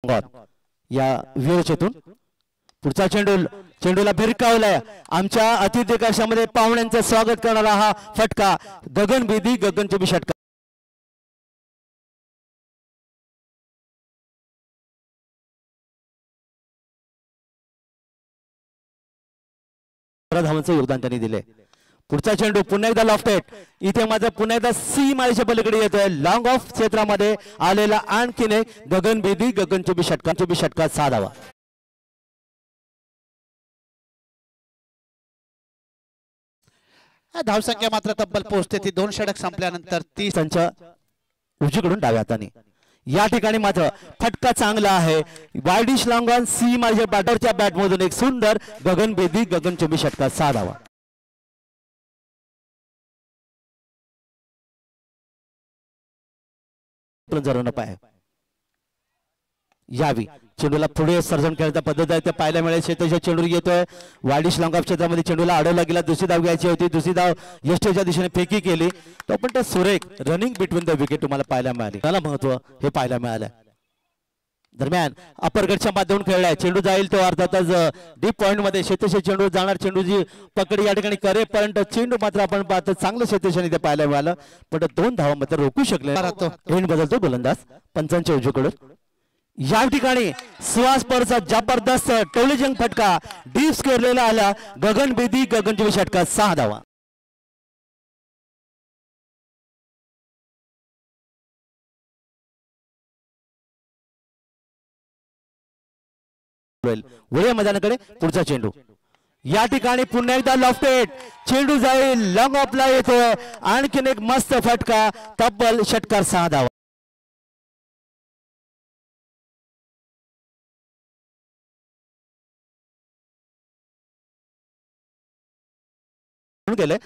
या विरोचेतून पुढचा चेंडूला भिरकावलाय। आमच्या अतिथी कक्षामध्ये पाहुण्यांचं स्वागत करणारा हा फटका गगनभेदी गगनचुंबी षटकार। धावांचं योगदान त्यांनी दिले। पुढचा चेंडू पुन्हा एकदा लॉफ्टेड, इथे मात्र पुन्हा एकदा सी माळीच्या पलीकडे येतोय। लॉंग ऑफ क्षेत्रामध्ये आलेला आणखीन एक गगनभेदी गगनचुंबी षटकार 6 धावा। धावसंख्या मात्र तब्बल पोहोचते ती 2 षटक संपल्यानंतर 30 संच उजवीकडून डाव्या हाताने। या ठिकाणी मात्र फटका चांगला आहे। वायडिश लॉंग ऑन सी माळीच्या बॅटरच्या बॅटमधून एक सुंदर गगनभेदी गगनचुंबी षटकार 6 धावा। यावी चेंडूला पुढे सर्जन खेळण्याचा पद्धत आहे ते पाहायला मिळेल। शेताच्या चेंडू येतोय वायडिश लॉंग ऑफ क्षेत्रामध्ये, चेंडूला अडवला गेला। दुसरी धाव घ्यायची होती, दुसरी धाव यष्टीच्या दिशेने फेकी केली तो पण त्या सुरेख रनिंग बिटवीन द विकेट तुम्हाला पाहायला मिळाली। त्याला महत्व हे पाहायला मिळालं। दरम्यान अपरगटच्या माध्यमातून खेळलाय, चेंडू जाईल तो अर्थातच डीप पॉइंट मध्ये। शेतेशी चेंडू जाणार, चेंडूची पकड या ठिकाणी करे पण चेंडू मात्र आपण पाहतो चांगलं शेतेशाने इथे पाहायला मिळालं पण 2 धावा मात्र रोखू शकले। एंड बदलतो गोलंदाज पंचांच्या उजवीकडून। या ठिकाणी सुहास परचा जबरदस्त टोलेजंग फटका डीप स्केअरलेला आला। गगनभेदी गगनचुंबी षटकार 6 धावा। वळ्या मैदानाकडे पुढचा चेंडू, या ठिकाणी पुन्हा एकदा लॉफ्टेड, चेंडू जाईल लॉंग ऑफला येतो। आणखीन एक मस्त फटका तब्बल षटकार 6 धावा। गेले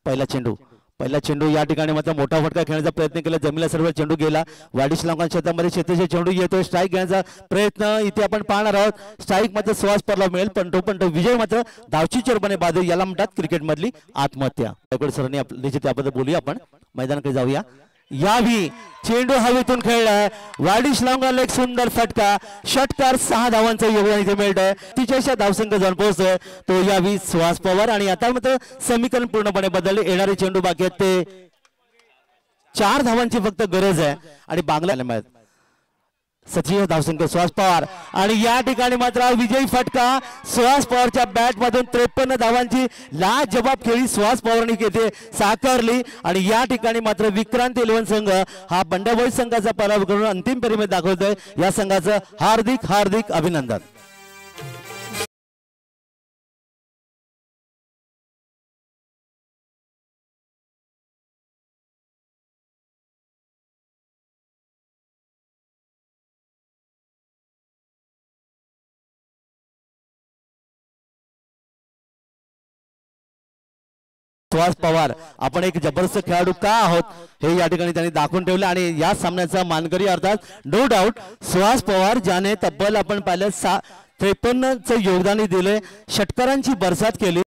पहिला चेंडू या ठिकाणी मात्र मोठा फटका खेळण्याचा प्रयत्न केला, जमिनीला सर्व चेंडू गेला। वाडिश लॉंगॉन क्षेत्रामध्ये शेताचे चेंडू येतोय, स्ट्राईक घेण्याचा प्रयत्न इथे आपण पाहणार आहोत। स्ट्राईक मात्र सुहास परला मिळेल पण तो विजय मात्र धावची चोरपणे बाधे, याला म्हणतात क्रिकेट मधली आत्महत्या। सरांनी आपल्या त्याबद्दल बोलूया, आपण मैदानाकडे जाऊया। यावी चेंडू हवेतून खेळलाय, वाडिश लॉंगॉनला एक सुंदर फटका, षटकार 6 धावांचं योगदान इथे मिळतंय। तिच्याच्या धावसंख्या जाऊन पोहोचतोय तो यावी सुहास पवार। आणि आता मात्र समीकरण पूर्णपणे बदलले, येणारे चेंडू बाकी आहेत ते 4 धावांची फक्त गरज आहे आणि बांगला मिळत सचिव धावसंख्या सुहास पवार। आणि या ठिकाणी मात्र विजयी फटका सुहास पवारच्या बॅट मधून 53 धावांची लाजवाब खेळी सुहास पवारांनी येथे साकारली। आणि या ठिकाणी मात्र विक्रांत 11 संघ हा बंडाबोई संघाचा पराभव करून अंतिम फेरीमध्ये दाखवतोय। या संघाचं हार्दिक हार्दिक अभिनंदन। सुहास पवार आपण एक जबरदस्त खेळाडू का आहोत हे या ठिकाणी त्यांनी दाखवून ठेवले। आणि या सामन्याचा मानकरी अर्थात नो डाऊट सुहास पवार, ज्याने तब्बल आपण पाहिलं 53चं योगदान दिले, षटकारांची बरसात केली।